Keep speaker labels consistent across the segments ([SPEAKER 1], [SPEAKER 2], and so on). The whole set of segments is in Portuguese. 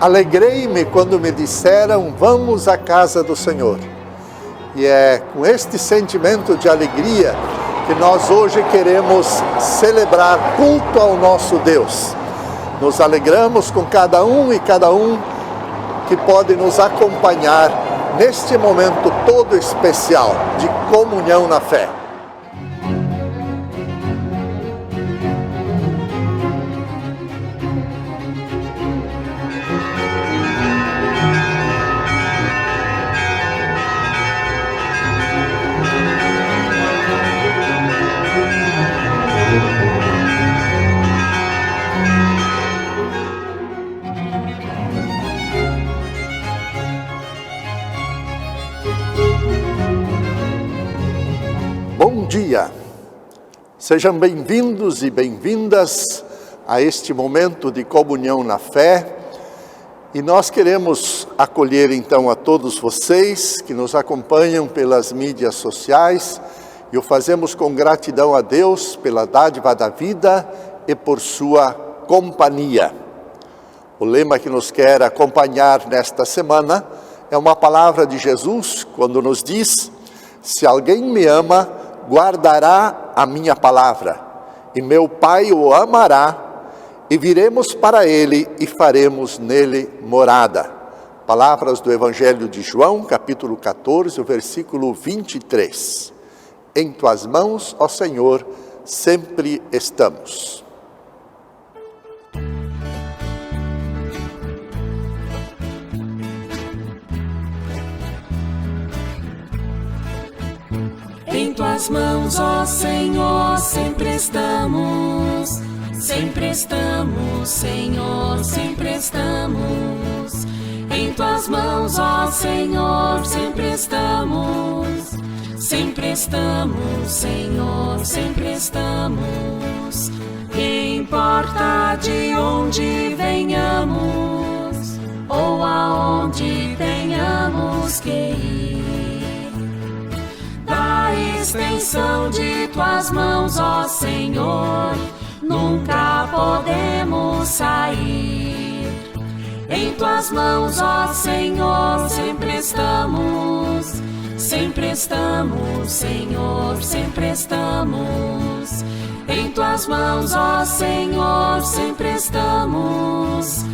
[SPEAKER 1] Alegrei-me quando me disseram, vamos à casa do Senhor. E é com este sentimento de alegria que nós hoje queremos celebrar culto ao nosso Deus. Nos alegramos com cada um que pode nos acompanhar neste momento todo especial de comunhão na fé. Bom dia, sejam bem-vindos e bem-vindas a este momento de comunhão na fé e nós queremos acolher então a todos vocês que nos acompanham pelas mídias sociais e o fazemos com gratidão a Deus pela dádiva da vida e por sua companhia. O lema que nos quer acompanhar nesta semana é uma palavra de Jesus quando nos diz: se alguém me ama, guardará a minha palavra, e meu Pai o amará, e viremos para ele e faremos nele morada. Palavras do Evangelho de João, capítulo 14, versículo 23. Em tuas mãos, ó Senhor, sempre estamos.
[SPEAKER 2] Em tuas mãos, ó Senhor, sempre estamos, Senhor, sempre estamos. Em tuas mãos, ó Senhor, sempre estamos, Senhor, sempre estamos. Que importa de onde venhamos, ou aonde tenhamos que ir, da extensão de tuas mãos, ó Senhor, nunca podemos sair. Em tuas mãos, ó Senhor, sempre estamos, Senhor, sempre estamos. Em tuas mãos, ó Senhor, sempre estamos,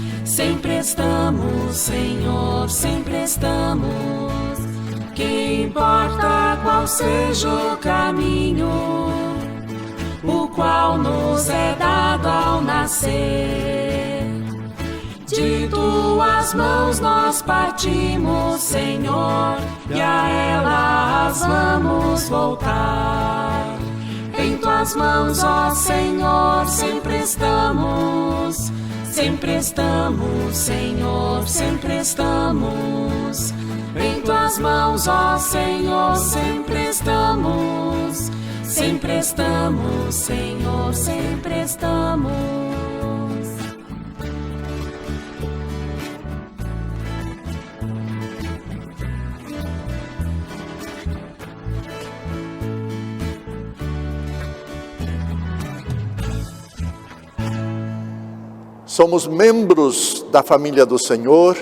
[SPEAKER 2] Senhor, sempre estamos. Que importa qual seja o caminho, o qual nos é dado ao nascer. De tuas mãos nós partimos, Senhor, e a elas vamos voltar. Em tuas mãos, ó Senhor, sempre estamos, Senhor, sempre estamos. Em tuas mãos, ó Senhor, sempre estamos, Senhor, sempre estamos.
[SPEAKER 1] Somos membros da família do Senhor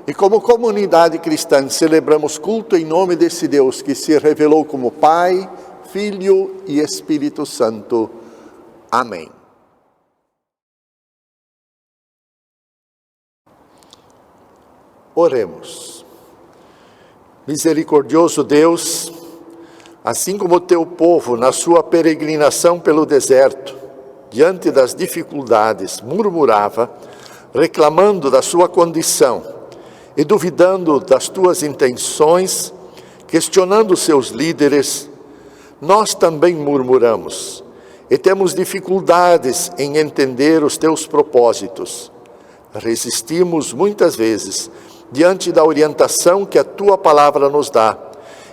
[SPEAKER 1] e como comunidade cristã celebramos culto em nome desse Deus que se revelou como Pai, Filho e Espírito Santo. Amém. Oremos. Misericordioso Deus, assim como o teu povo na sua peregrinação pelo deserto, diante das dificuldades, murmurava, reclamando da sua condição e duvidando das tuas intenções, questionando seus líderes, nós também murmuramos e temos dificuldades em entender os teus propósitos. Resistimos muitas vezes diante da orientação que a tua palavra nos dá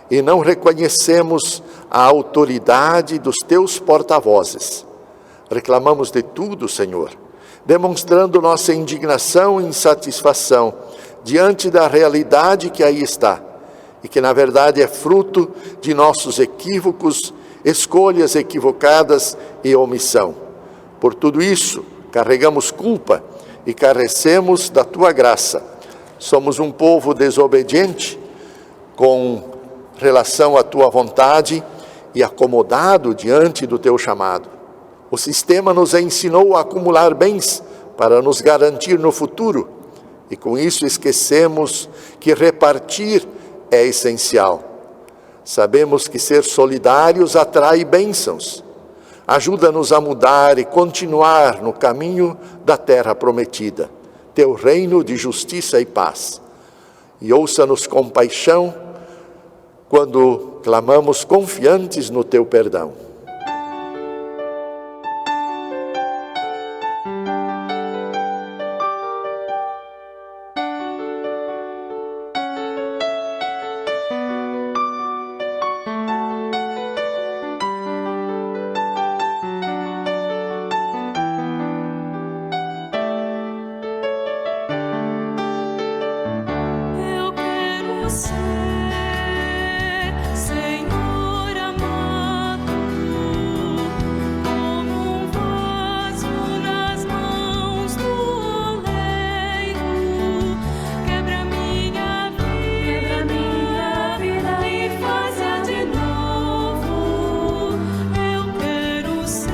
[SPEAKER 1] e não reconhecemos a autoridade dos teus porta-vozes. Reclamamos de tudo, Senhor, demonstrando nossa indignação e insatisfação diante da realidade que aí está, e que na verdade é fruto de nossos equívocos, escolhas equivocadas e omissão. Por tudo isso, carregamos culpa e carecemos da tua graça. Somos um povo desobediente com relação à tua vontade e acomodado diante do teu chamado. O sistema nos ensinou a acumular bens para nos garantir no futuro, e com isso esquecemos que repartir é essencial. Sabemos que ser solidários atrai bênçãos. Ajuda-nos a mudar e continuar no caminho da terra prometida, teu reino de justiça e paz. E ouça-nos com paixão quando clamamos confiantes no teu perdão.
[SPEAKER 2] Senhor amado, como vaso nas mãos do oleiro, quebra minha vida e faz-a de novo. Eu quero ser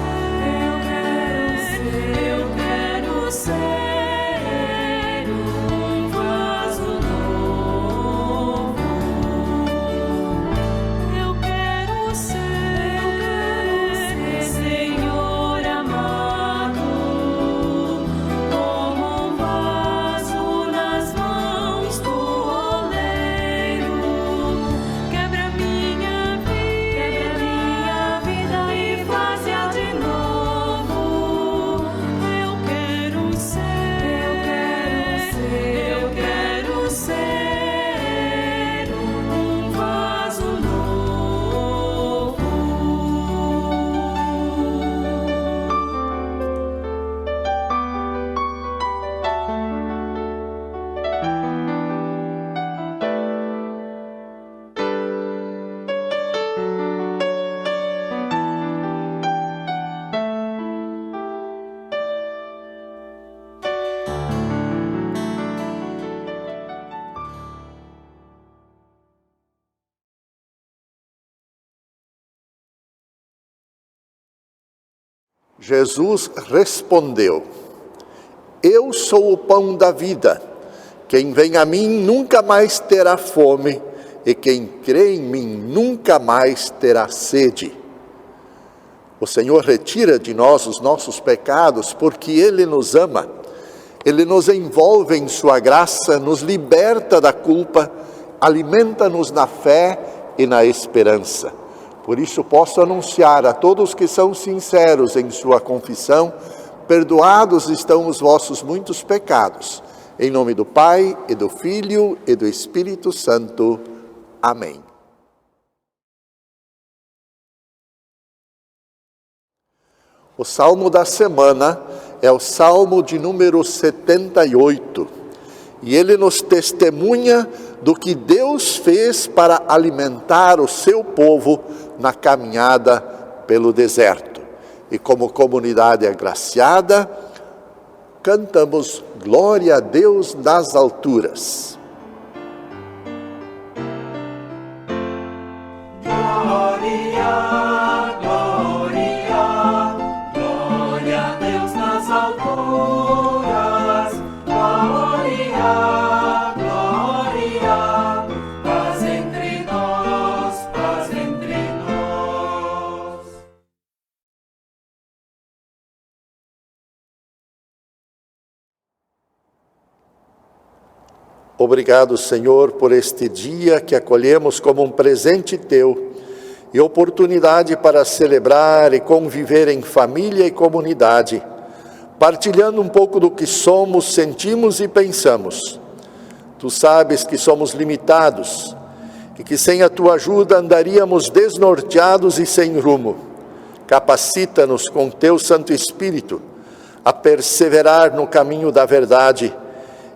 [SPEAKER 2] um vaso novo. Eu quero ser, Senhor amado, como um vaso nas mãos do oleiro. Quebra minha vida e faz-a de novo. Eu quero ser um vaso novo.
[SPEAKER 1] Jesus respondeu: Eu sou o pão da vida. Quem vem a mim nunca mais terá fome, e quem crê em mim nunca mais terá sede. O Senhor retira de nós os nossos pecados porque Ele nos ama. Ele nos envolve em sua graça, nos liberta da culpa, alimenta-nos na fé e na esperança. Por isso posso anunciar a todos que são sinceros em sua confissão: perdoados estão os vossos muitos pecados. Em nome do Pai, e do Filho, e do Espírito Santo. Amém. O salmo da semana é o salmo de número 78. E ele nos testemunha do que Deus fez para alimentar o seu povo na caminhada pelo deserto. E como comunidade agraciada, cantamos Glória a Deus nas alturas.
[SPEAKER 2] Glória, glória, glória a Deus nas alturas. Glória, glória, paz entre nós, paz entre nós.
[SPEAKER 1] Obrigado, Senhor, por este dia que acolhemos como um presente teu e oportunidade para celebrar e conviver em família e comunidade, partilhando um pouco do que somos, sentimos e pensamos. Tu sabes que somos limitados e que sem a tua ajuda andaríamos desnorteados e sem rumo. Capacita-nos com teu Santo Espírito a perseverar no caminho da verdade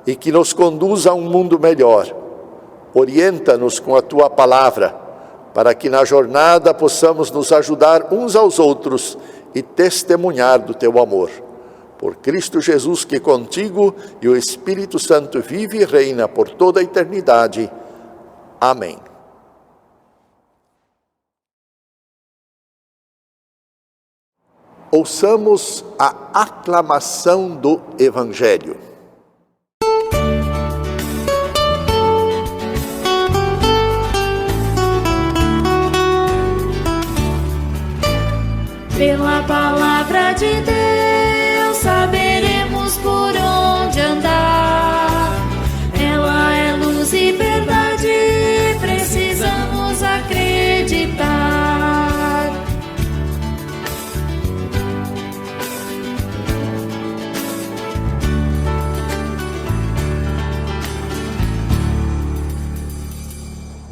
[SPEAKER 1] e que nos conduza a um mundo melhor. Orienta-nos com a tua palavra, para que na jornada possamos nos ajudar uns aos outros e testemunhar do teu amor. Por Cristo Jesus, que contigo e o Espírito Santo vive e reina por toda a eternidade. Amém. Ouçamos a aclamação do Evangelho.
[SPEAKER 3] Pela palavra de Deus saberemos por onde andar. Ela é luz e verdade, precisamos acreditar.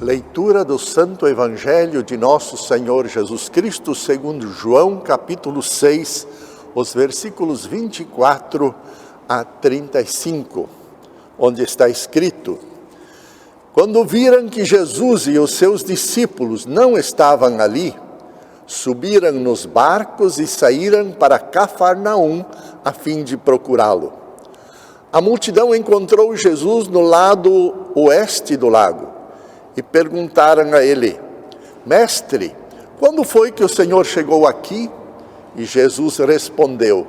[SPEAKER 1] Leitura do Santo Evangelho de Nosso Senhor Jesus Cristo, segundo João, capítulo 6, os versículos 24 a 35, onde está escrito: Quando viram que Jesus e os seus discípulos não estavam ali, subiram nos barcos e saíram para Cafarnaum a fim de procurá-lo. A multidão encontrou Jesus no lado oeste do lago. E perguntaram a ele: Mestre, quando foi que o Senhor chegou aqui? E Jesus respondeu: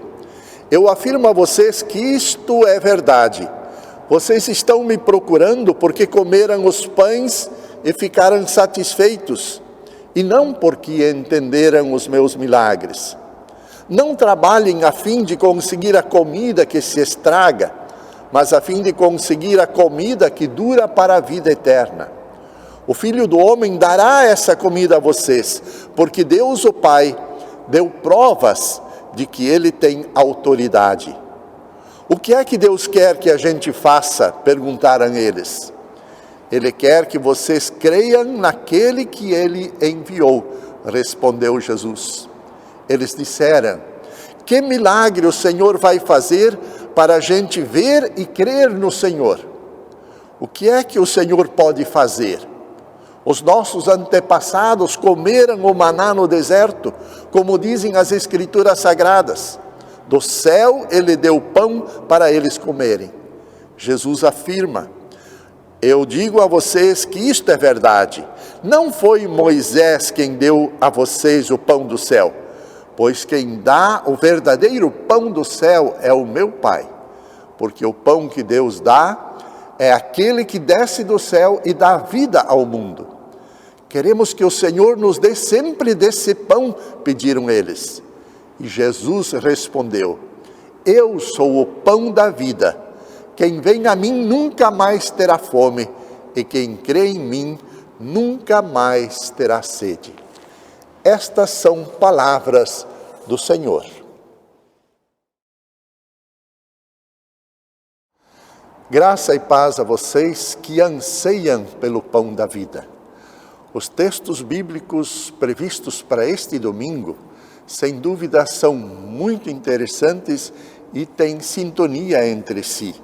[SPEAKER 1] Eu afirmo a vocês que isto é verdade. Vocês estão me procurando porque comeram os pães e ficaram satisfeitos, e não porque entenderam os meus milagres. Não trabalhem a fim de conseguir a comida que se estraga, mas a fim de conseguir a comida que dura para a vida eterna. O Filho do Homem dará essa comida a vocês, porque Deus, o Pai, deu provas de que Ele tem autoridade. O que é que Deus quer que a gente faça? Perguntaram eles. Ele quer que vocês creiam naquele que Ele enviou, respondeu Jesus. Eles disseram: Que milagre o Senhor vai fazer para a gente ver e crer no Senhor? O que é que o Senhor pode fazer? Os nossos antepassados comeram o maná no deserto, como dizem as Escrituras Sagradas. Do céu Ele deu pão para eles comerem. Jesus afirma: Eu digo a vocês que isto é verdade. Não foi Moisés quem deu a vocês o pão do céu, pois quem dá o verdadeiro pão do céu é o meu Pai. Porque o pão que Deus dá é aquele que desce do céu e dá vida ao mundo. Queremos que o Senhor nos dê sempre desse pão, pediram eles. E Jesus respondeu: Eu sou o pão da vida. Quem vem a mim nunca mais terá fome, e quem crê em mim nunca mais terá sede. Estas são palavras do Senhor. Graça e paz a vocês que anseiam pelo pão da vida. Os textos bíblicos previstos para este domingo, sem dúvida, são muito interessantes e têm sintonia entre si.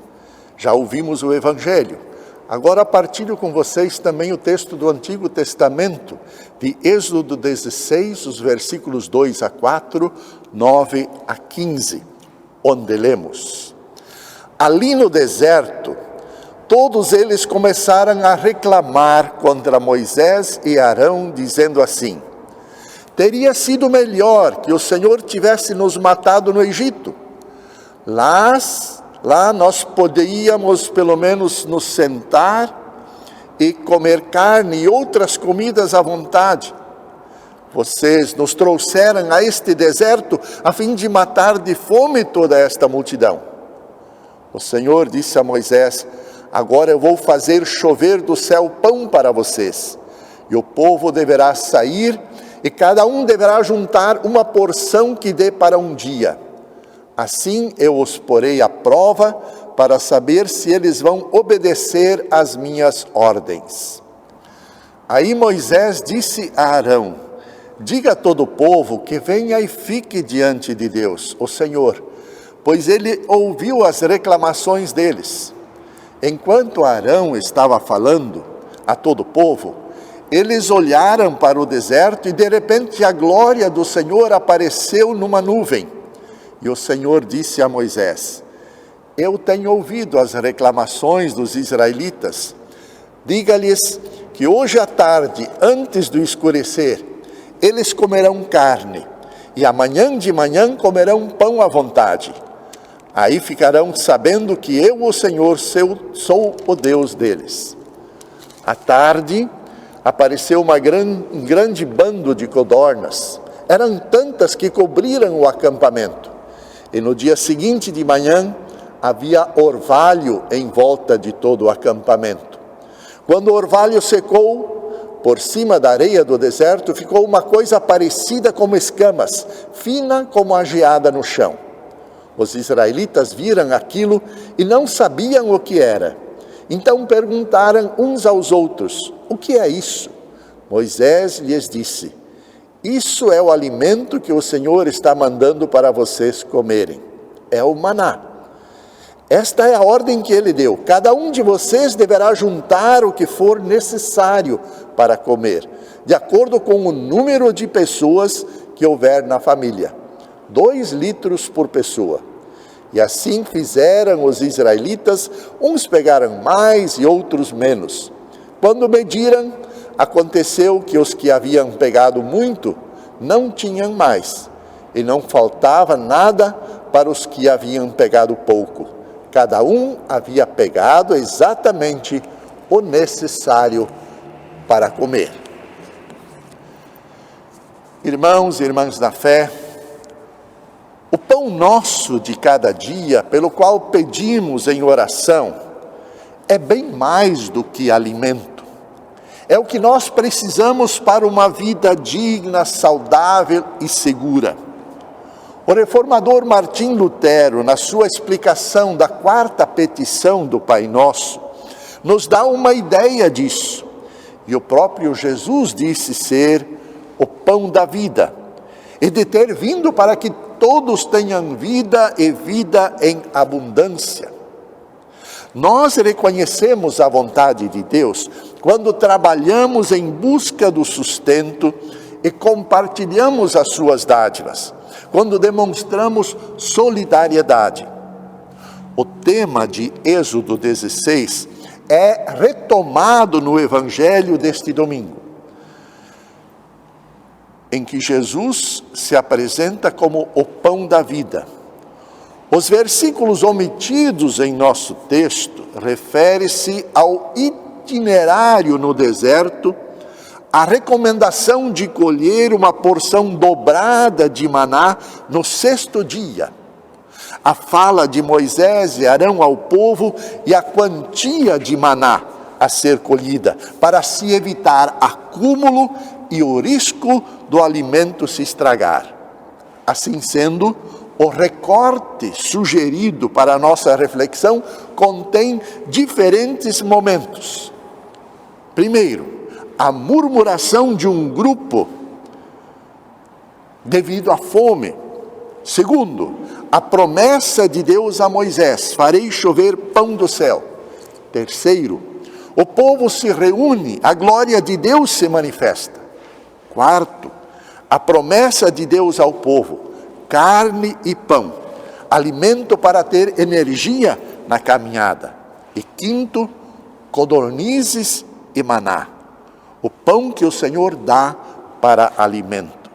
[SPEAKER 1] Já ouvimos o Evangelho. Agora partilho com vocês também o texto do Antigo Testamento, de Êxodo 16, os versículos 2 a 4, 9 a 15, onde lemos: Ali no deserto, todos eles começaram a reclamar contra Moisés e Arão, dizendo assim: Teria sido melhor que o Senhor tivesse nos matado no Egito. Lá nós poderíamos pelo menos nos sentar e comer carne e outras comidas à vontade. Vocês nos trouxeram a este deserto a fim de matar de fome toda esta multidão. O Senhor disse a Moisés: Agora eu vou fazer chover do céu pão para vocês, e o povo deverá sair, e cada um deverá juntar uma porção que dê para um dia. Assim eu os porei à prova, para saber se eles vão obedecer às minhas ordens. Aí Moisés disse a Arão: Diga a todo o povo que venha e fique diante de Deus, o Senhor, pois ele ouviu as reclamações deles. Enquanto Arão estava falando a todo o povo, eles olharam para o deserto e de repente a glória do Senhor apareceu numa nuvem. E o Senhor disse a Moisés: eu tenho ouvido as reclamações dos israelitas. Diga-lhes que hoje à tarde, antes do escurecer, eles comerão carne, e amanhã de manhã comerão pão à vontade. Aí ficarão sabendo que eu, o Senhor, sou o Deus deles. À tarde, apareceu um grande bando de codornas. Eram tantas que cobriram o acampamento. E no dia seguinte de manhã, havia orvalho em volta de todo o acampamento. Quando o orvalho secou, por cima da areia do deserto, ficou uma coisa parecida com escamas, fina como a geada no chão. Os israelitas viram aquilo e não sabiam o que era. Então perguntaram uns aos outros: o que é isso? Moisés lhes disse: isso é o alimento que o Senhor está mandando para vocês comerem. É o maná. Esta é a ordem que ele deu: cada um de vocês deverá juntar o que for necessário para comer, de acordo com o número de pessoas que houver na família. 2 litros por pessoa. E assim fizeram os israelitas, uns pegaram mais e outros menos. Quando mediram, aconteceu que os que haviam pegado muito não tinham mais, e não faltava nada para os que haviam pegado pouco. Cada um havia pegado exatamente o necessário para comer. Irmãos e irmãs da fé, o pão nosso de cada dia, pelo qual pedimos em oração, é bem mais do que alimento. É o que nós precisamos para uma vida digna, saudável e segura. O reformador Martim Lutero, na sua explicação da 4ª petição do Pai Nosso, nos dá uma ideia disso. E o próprio Jesus disse ser o pão da vida, e de ter vindo para que todos tenham vida e vida em abundância. Nós reconhecemos a vontade de Deus quando trabalhamos em busca do sustento e compartilhamos as suas dádivas, quando demonstramos solidariedade. O tema de Êxodo 16 é retomado no Evangelho deste domingo, em que Jesus se apresenta como o pão da vida. Os versículos omitidos em nosso texto referem-se ao itinerário no deserto, a recomendação de colher uma porção dobrada de maná no 6º dia, a fala de Moisés e Arão ao povo e a quantia de maná a ser colhida, para se evitar acúmulo e o risco do alimento se estragar. Assim sendo, o recorte sugerido para a nossa reflexão contém diferentes momentos. Primeiro, a murmuração de um grupo devido à fome. Segundo, a promessa de Deus a Moisés: farei chover pão do céu. Terceiro, o povo se reúne, a glória de Deus se manifesta. Quarto, a promessa de Deus ao povo: carne e pão, alimento para ter energia na caminhada. E quinto, codornizes e maná, o pão que o Senhor dá para alimento.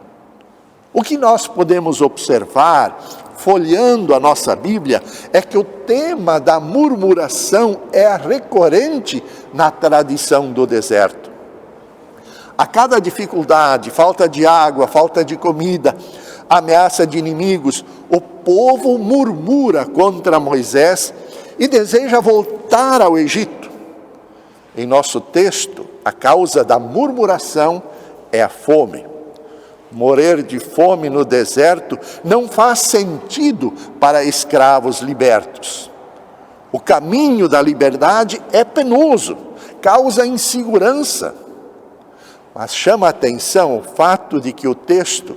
[SPEAKER 1] O que nós podemos observar, folheando a nossa Bíblia, é que o tema da murmuração é recorrente na tradição do deserto. A cada dificuldade, falta de água, falta de comida, ameaça de inimigos, o povo murmura contra Moisés e deseja voltar ao Egito. Em nosso texto, a causa da murmuração é a fome. Morrer de fome no deserto não faz sentido para escravos libertos. O caminho da liberdade é penoso, causa insegurança. Mas chama a atenção o fato de que o texto,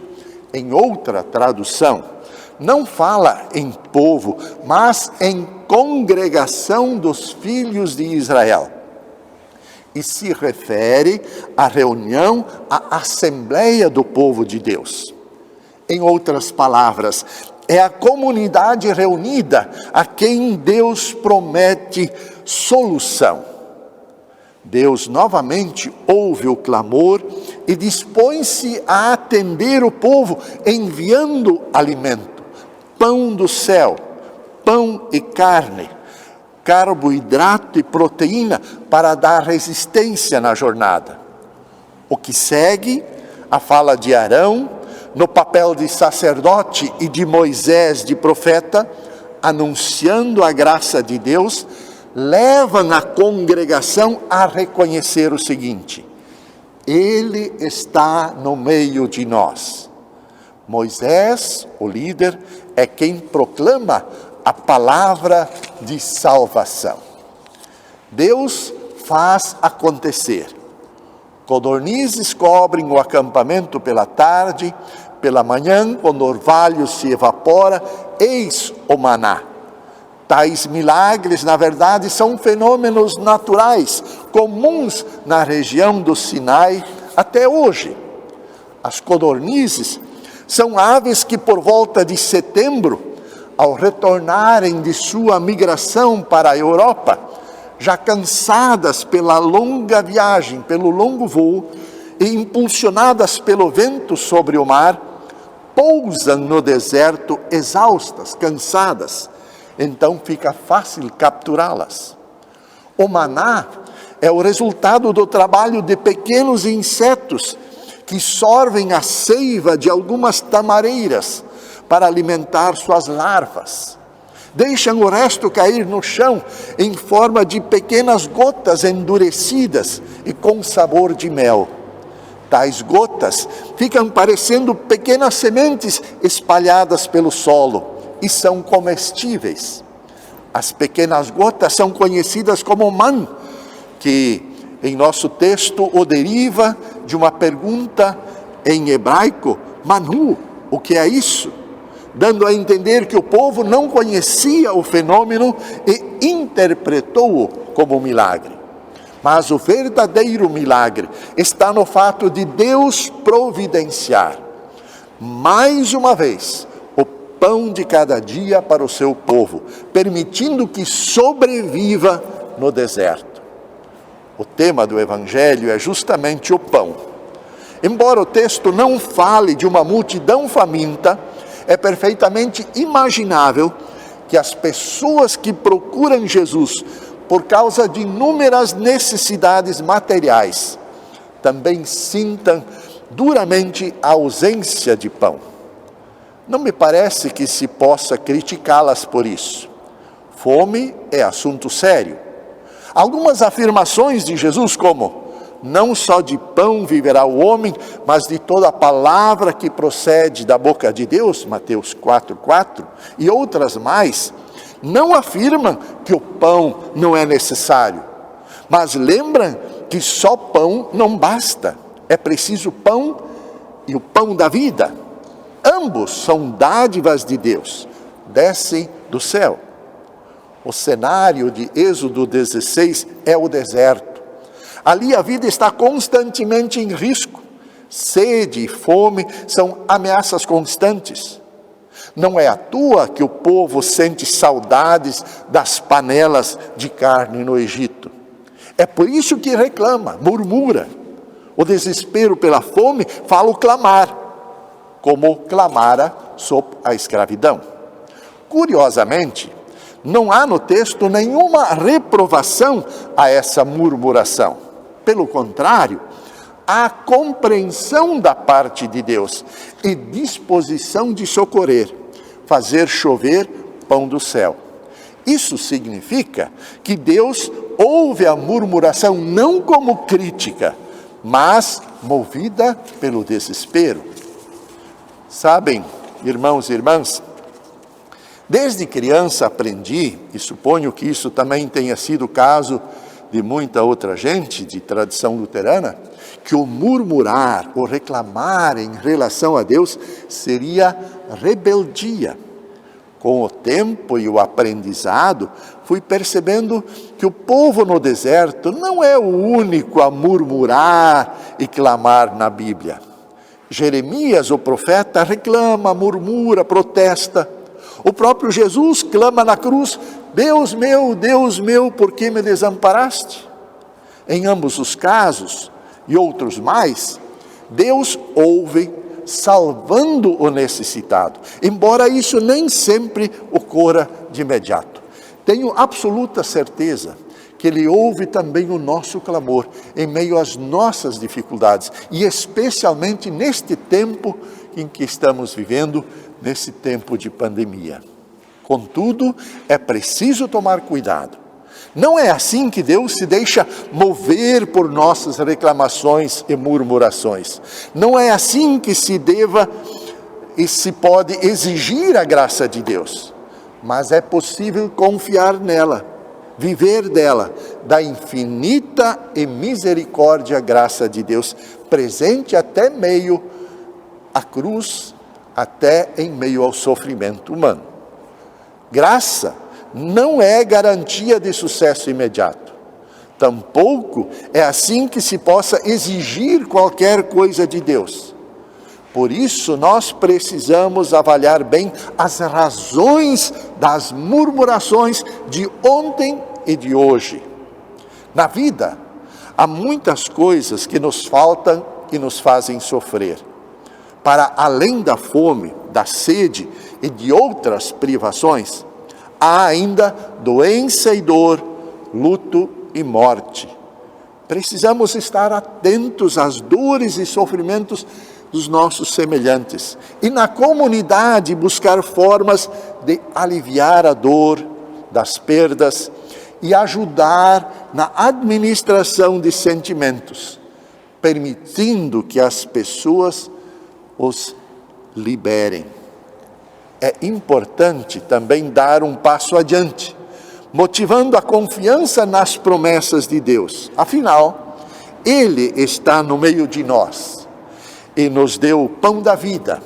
[SPEAKER 1] em outra tradução, não fala em povo, mas em congregação dos filhos de Israel. E se refere à reunião, à assembleia do povo de Deus. Em outras palavras, É a comunidade reunida a quem Deus promete solução. Deus novamente ouve o clamor e dispõe-se a atender o povo, enviando alimento, pão do céu, pão e carne, carboidrato e proteína para dar resistência na jornada. O que segue, a fala de Arão, no papel de sacerdote, e de Moisés de profeta, anunciando a graça de Deus, levam a congregação a reconhecer o seguinte: Ele está no meio de nós. Moisés, o líder, é quem proclama a palavra de salvação. Deus faz acontecer. Codornizes cobrem o acampamento pela tarde, pela manhã, quando o orvalho se evapora, eis o maná. Tais milagres, na verdade, são fenômenos naturais, comuns na região do Sinai até hoje. As codornizes são aves que, por volta de setembro, ao retornarem de sua migração para a Europa, já cansadas pela longa viagem, pelo longo voo, e impulsionadas pelo vento sobre o mar, pousam no deserto exaustas, cansadas. Então fica fácil capturá-las. O maná é o resultado do trabalho de pequenos insetos que sorvem a seiva de algumas tamareiras para alimentar suas larvas. Deixam o resto cair no chão em forma de pequenas gotas endurecidas e com sabor de mel. Tais gotas ficam parecendo pequenas sementes espalhadas pelo solo e são comestíveis. As pequenas gotas são conhecidas como man, que em nosso texto o deriva de uma pergunta em hebraico, manu, o que é isso? Dando a entender que o povo não conhecia o fenômeno e interpretou-o como milagre. Mas o verdadeiro milagre está no fato de Deus providenciar, mais uma vez, o pão de cada dia para o seu povo, permitindo que sobreviva no deserto. O tema do Evangelho é justamente o pão. Embora o texto não fale de uma multidão faminta, é perfeitamente imaginável que as pessoas que procuram Jesus por causa de inúmeras necessidades materiais também sintam duramente a ausência de pão. Não me parece que se possa criticá-las por isso. Fome é assunto sério. Algumas afirmações de Jesus, como não só de pão viverá o homem, mas de toda a palavra que procede da boca de Deus, Mateus 4,4, e outras mais, não afirmam que o pão não é necessário, mas lembram que só pão não basta, é preciso pão e o pão da vida. Ambos são dádivas de Deus, descem do céu. O cenário de Êxodo 16 é o deserto. Ali a vida está constantemente em risco. Sede e fome são ameaças constantes. Não é à toa que o povo sente saudades das panelas de carne no Egito. É por isso que reclama, murmura. O desespero pela fome fala o clamar, como clamara sob a escravidão. Curiosamente, não há no texto nenhuma reprovação a essa murmuração. Pelo contrário, há compreensão da parte de Deus e disposição de socorrer, fazer chover pão do céu. Isso significa que Deus ouve a murmuração não como crítica, mas movida pelo desespero. Sabem, irmãos e irmãs, desde criança aprendi, e suponho que isso também tenha sido o caso de muita outra gente de tradição luterana, que o murmurar, o reclamar em relação a Deus seria rebeldia. Com o tempo e o aprendizado, fui percebendo que o povo no deserto não é o único a murmurar e clamar na Bíblia. Jeremias, o profeta, reclama, murmura, protesta. O próprio Jesus clama na cruz: Deus meu, por que me desamparaste? Em ambos os casos, e outros mais, Deus ouve, salvando o necessitado, embora isso nem sempre ocorra de imediato. Tenho absoluta certeza que Ele ouve também o nosso clamor em meio às nossas dificuldades, e especialmente neste tempo em que estamos vivendo, nesse tempo de pandemia. Contudo, é preciso tomar cuidado. Não é assim que Deus se deixa mover por nossas reclamações e murmurações. Não é assim que se deva e se pode exigir a graça de Deus. Mas é possível confiar nela, viver dela, da infinita e misericórdia graça de Deus, presente até meio à cruz, até em meio ao sofrimento humano. Graça não é garantia de sucesso imediato. Tampouco é assim que se possa exigir qualquer coisa de Deus. Por isso, nós precisamos avaliar bem as razões das murmurações de ontem e de hoje. Na vida, há muitas coisas que nos faltam e nos fazem sofrer. Para além da fome, da sede e de outras privações, há ainda doença e dor, luto e morte. Precisamos estar atentos às dores e sofrimentos dos nossos semelhantes e na comunidade buscar formas de aliviar a dor das perdas e ajudar na administração de sentimentos, permitindo que as pessoas os liberem. É importante também dar um passo adiante, motivando a confiança nas promessas de Deus. Afinal, Ele está no meio de nós e nos deu o pão da vida.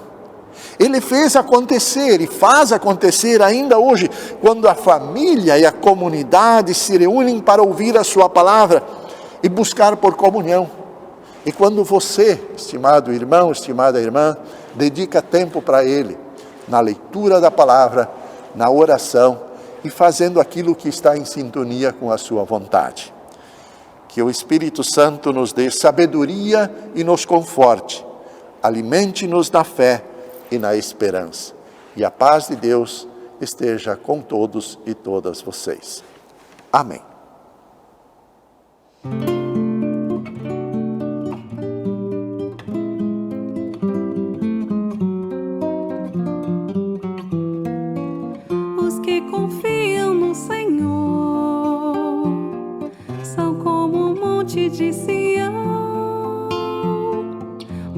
[SPEAKER 1] Ele fez acontecer e faz acontecer ainda hoje, quando a família e a comunidade se reúnem para ouvir a sua palavra e buscar por comunhão. E quando você, estimado irmão, estimada irmã, dedica tempo para Ele, na leitura da palavra, na oração e fazendo aquilo que está em sintonia com a sua vontade. Que o Espírito Santo nos dê sabedoria e nos conforte, alimente-nos na fé e na esperança. E a paz de Deus esteja com todos e todas vocês. Amém.
[SPEAKER 4] Os que confiam no Senhor são como um monte de Sião.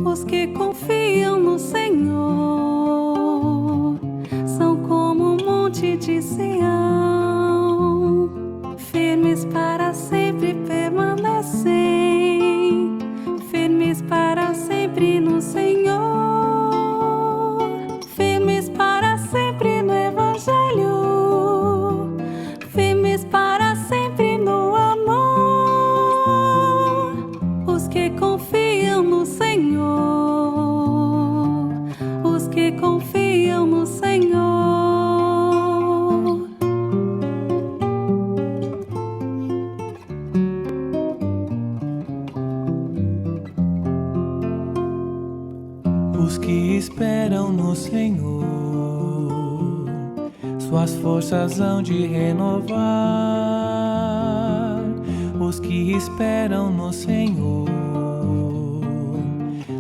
[SPEAKER 4] Os que confiam no Senhor são como um monte de Sião, firmes para sempre permanecem, firmes para sempre no Senhor, firmes para sempre no Evangelho, firmes para sempre no amor. Os que confiam no Senhor, os que confiam no Senhor.
[SPEAKER 2] Os que esperam no Senhor, suas forças hão de renovar. Os que esperam no Senhor,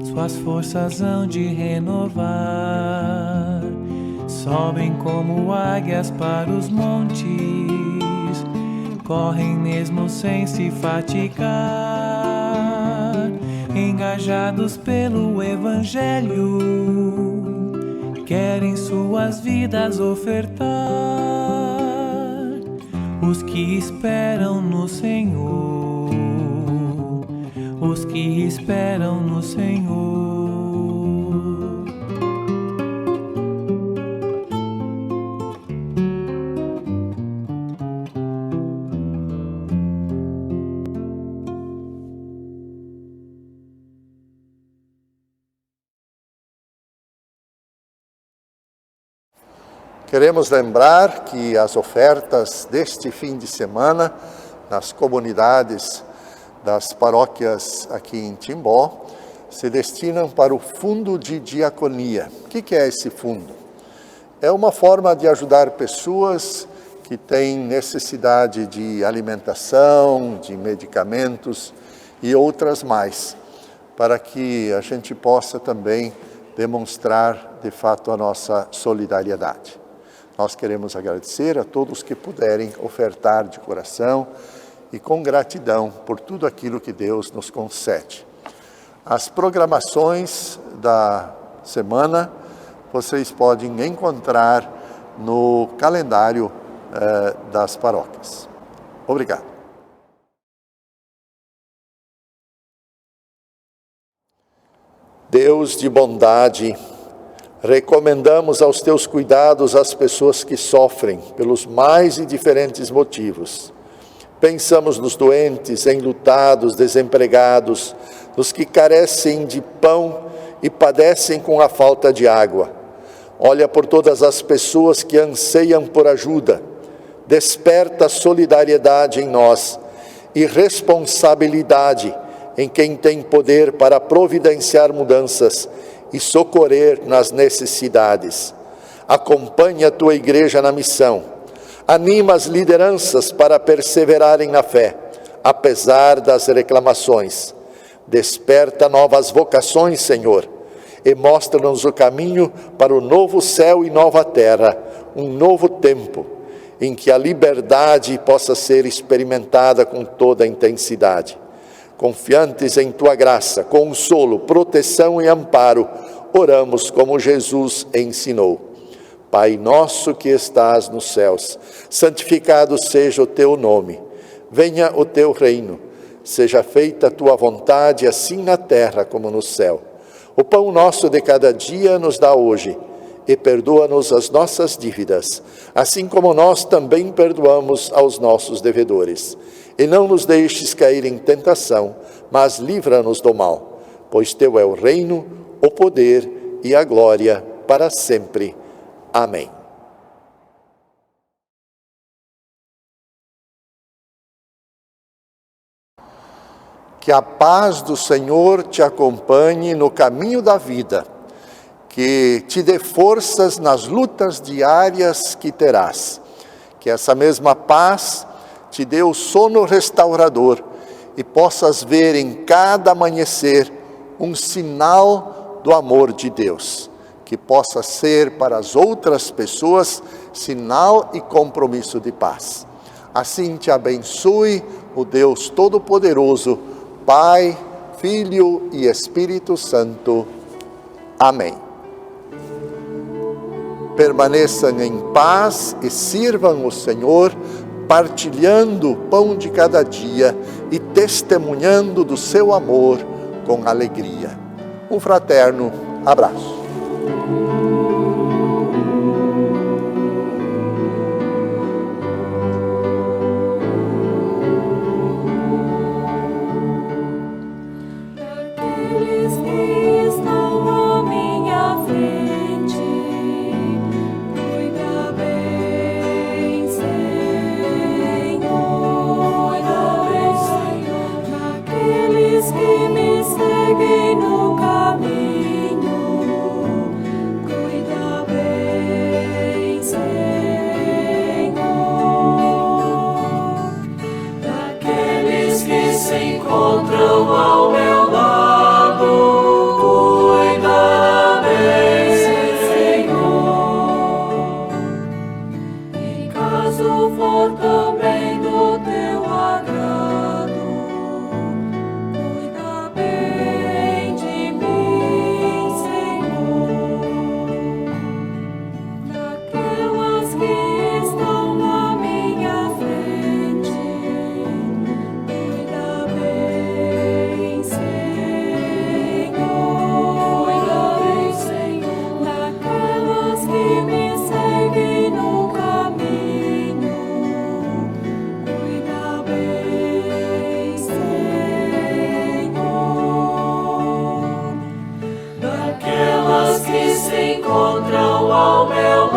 [SPEAKER 2] suas forças hão de renovar. Sobem como águias para os montes, correm mesmo sem se fatigar. Engajados pelo Evangelho, querem suas vidas ofertar. Os que esperam no Senhor, os que esperam no Senhor.
[SPEAKER 1] Queremos lembrar que as ofertas deste fim de semana nas comunidades das paróquias aqui em Timbó se destinam para o Fundo de Diaconia. O que é esse fundo? É uma forma de ajudar pessoas que têm necessidade de alimentação, de medicamentos e outras mais, para que a gente possa também demonstrar, de fato, a nossa solidariedade. Nós queremos agradecer a todos que puderem ofertar de coração e com gratidão por tudo aquilo que Deus nos concede. As programações da semana vocês podem encontrar no calendário das paróquias. Obrigado. Deus de bondade, recomendamos aos teus cuidados as pessoas que sofrem pelos mais diferentes motivos. Pensamos nos doentes, enlutados, desempregados, nos que carecem de pão e padecem com a falta de água. Olha por todas as pessoas que anseiam por ajuda. Desperta solidariedade em nós e responsabilidade em quem tem poder para providenciar mudanças e socorrer nas necessidades. Acompanha a tua igreja na missão. Anima as lideranças para perseverarem na fé, apesar das reclamações. Desperta novas vocações, Senhor, e mostra-nos o caminho para o novo céu e nova terra, um novo tempo, em que a liberdade possa ser experimentada com toda a intensidade. Confiantes em tua graça, consolo, proteção e amparo, oramos como Jesus ensinou. Pai nosso que estás nos céus, santificado seja o teu nome. Venha o teu reino. Seja feita a tua vontade, assim na terra como no céu. O pão nosso de cada dia nos dá hoje, e perdoa-nos as nossas dívidas, assim como nós também perdoamos aos nossos devedores. E não nos deixes cair em tentação, mas livra-nos do mal, pois teu é o reino, o poder e a glória para sempre. Amém. Que a paz do Senhor te acompanhe no caminho da vida, que te dê forças nas lutas diárias que terás. Que essa mesma paz te dê o sono restaurador e possas ver em cada amanhecer um sinal do amor de Deus. Que possa ser para as outras pessoas sinal e compromisso de paz. Assim te abençoe o Deus Todo-Poderoso, Pai, Filho e Espírito Santo. Amém. Permaneçam em paz e sirvam o Senhor, partilhando o pão de cada dia e testemunhando do seu amor com alegria. Um fraterno abraço.
[SPEAKER 3] encontram ao meu